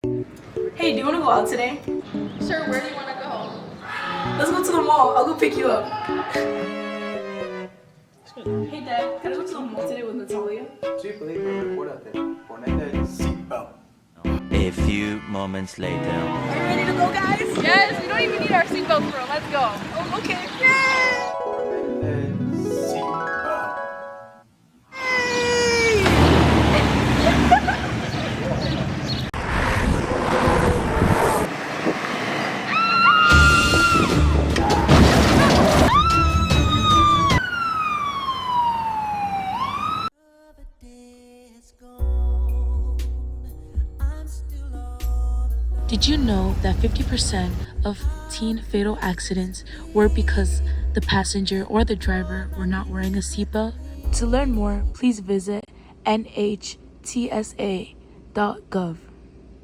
Hey, do you want to go out today? Sure, where do you want to go? Let's go to the mall. I'll go pick you up. Hey, Dad, can I go to the mall today with Natalia? Sí, puedes ir, recuérdate, ponete el seatbelt. A few moments later. Are you ready to go, guys? Yes, we don't even need our seatbelts, bro. Let's go. Oh, okay. Ponete el seatbelt. Did you know that 50% of teen fatal accidents were because the passenger or the driver were not wearing a seatbelt? To learn more, please visit nhtsa.gov.